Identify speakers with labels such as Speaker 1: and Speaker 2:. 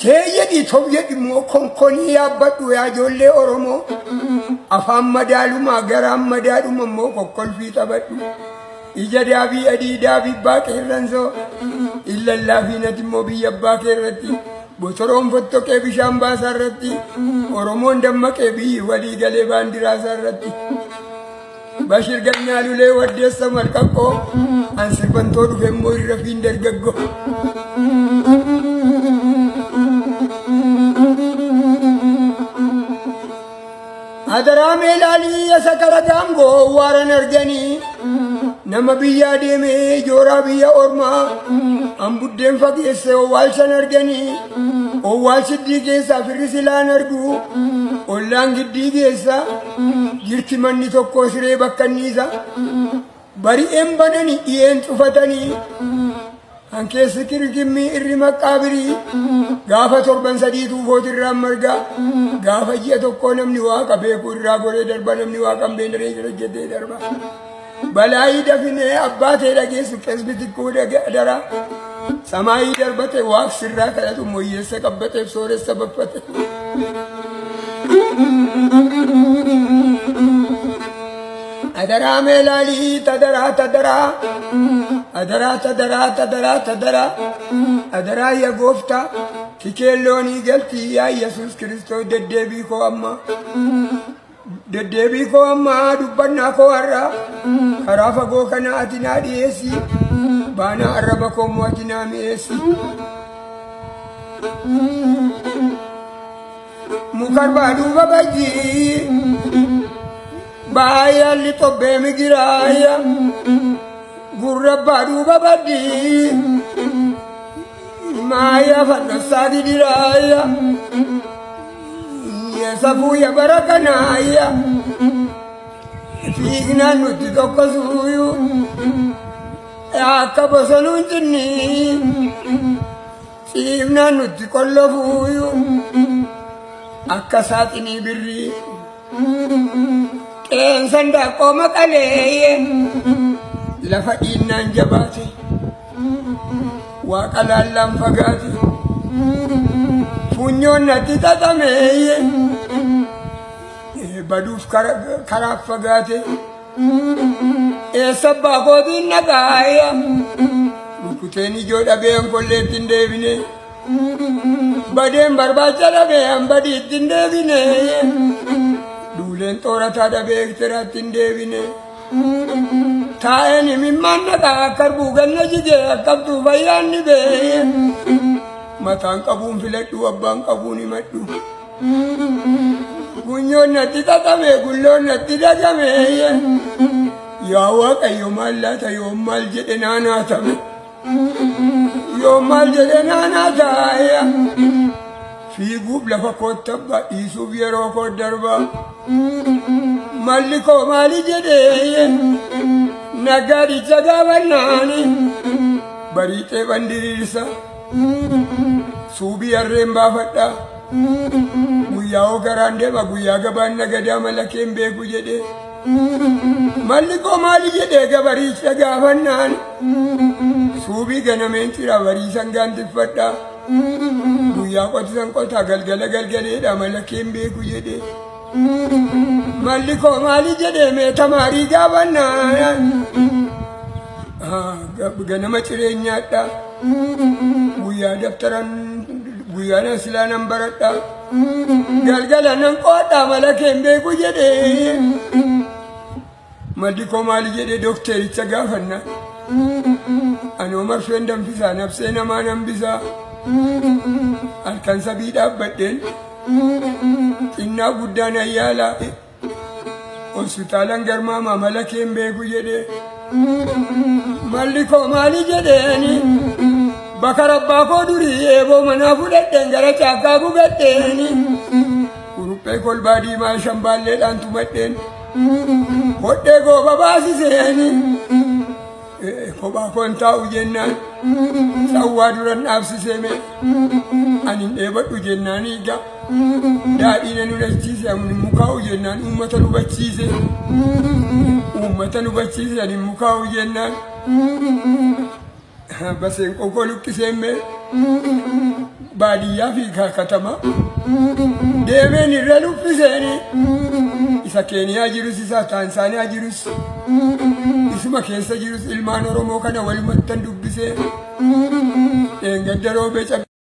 Speaker 1: Teeyedi tobyedi mo konkoni yabbadhu yaa ijoollee Oromoo afaan madaaluma garaan madaaluma mo kokkolfii taphadhu ija daabii adii daabii baaqeerransoo illallaafiinati immoo biyya abbaa keerratti bosoroon fottoqee bishaan baasaarratti Oromoon dammaqee biyyi walii galee baandiraasaarratti Bashir Gannaa Lulee Waddeessa Malqaqqoo an sirbantoo dhufe immoo irra fiin dargaggoo Adara melali sakara gamgo waran argani nama biya deme jora biya orma ambudden fagese walsan argani o walsiddi gesa firisilan argu ollangi digesa jirti manni tokko sire bakkanisa bari embanani ien tufatani anke sikirgimmi irri maqabiri gaafa torban sadiitu footirra marga gaafa ji'a tokko namni waaqa beeku irraa goree darba namni waaqa beendare jira jedhee darba balaayi dafine abbaatee dhageessu qesbiti kuude dara samaayi darbate waaq sirraa kadhatu moyyeessa qabbateef sooressa baffate Adara melali tadara adara ya gofta kikelloni galti ya Yesus Kristo deddebi ko amma dubbanna ko arra karafa go kana atina diesi bana araba ko mo atina miesi mukarba duba baji Baya lito bemigiraya gurra baru babadi maya fanasadi diraya yesafu ya barakanaya figna nuti tokkasuyu akabasalunjini figna nuti kollofuyu akkasatini birri Sanda koma kale lafa innan jabate wa kalalam fagati funyon nati tatame baduf karaf fagate sabba ko din nagaya kuteni joda be an kolletin devine badem barbacha da be an badi tin devine Dulen tora tada beektera tindevine taeni mimmanna ka karbu ganna jige akabtu bayanni be matan kabun filaddu abban kabuni maddu gunyonna titatame gullonna tidagame ya waqa yomallata yomal jede nanatame yomal jede nanataya Figub lafa kottaba isu biyero ko darba Maliko mali jede nagari jagawanani barite bandirisa subi arremba fadda guyawo garande ba guyaga banna gada malaken be ku jede Maliko mali jede gabari jagawanani subi ganamentira bari sanganti fadda Buya qotisan qota galgala galgaleedha malaken beeku jedhe Maliko mali jedhe me tamari gabanna ganama cireenyaadha guyyaa daftaran guyyaa silaanan baradha galgala nan qota malaken beeku jedhe Maliko mali jedhe doktericha gaafanna Ano marfeen danfisa nafsee namaa nan bisa Alkan sabida badden inna guddaan ayyaala hospitaalan garmaama malaken beeku jedhe Maliko mali jedheeni bakka rabbaa koo durii eeboo manaa fudhadheen gara caakkaa gugadheeni kuruphee kolbaa diimaa shambaalleedhaan tumadheen hodhee gooba baasiseeni Koba konta ujennan sawwa duran absiseme anin ebadu jennani ga daadi nanu dachise amun muka ujennan ummata nu bachise anin muka ujennan basen kokolu kiseme baadiyyaa fi katama deemeen irra luffiseeni isa Keeniyaa jirus isa Taansaaniyaa jirus isuma keessa jirus ilmaan Oromoo kana walumatti dubbisee engadda roobee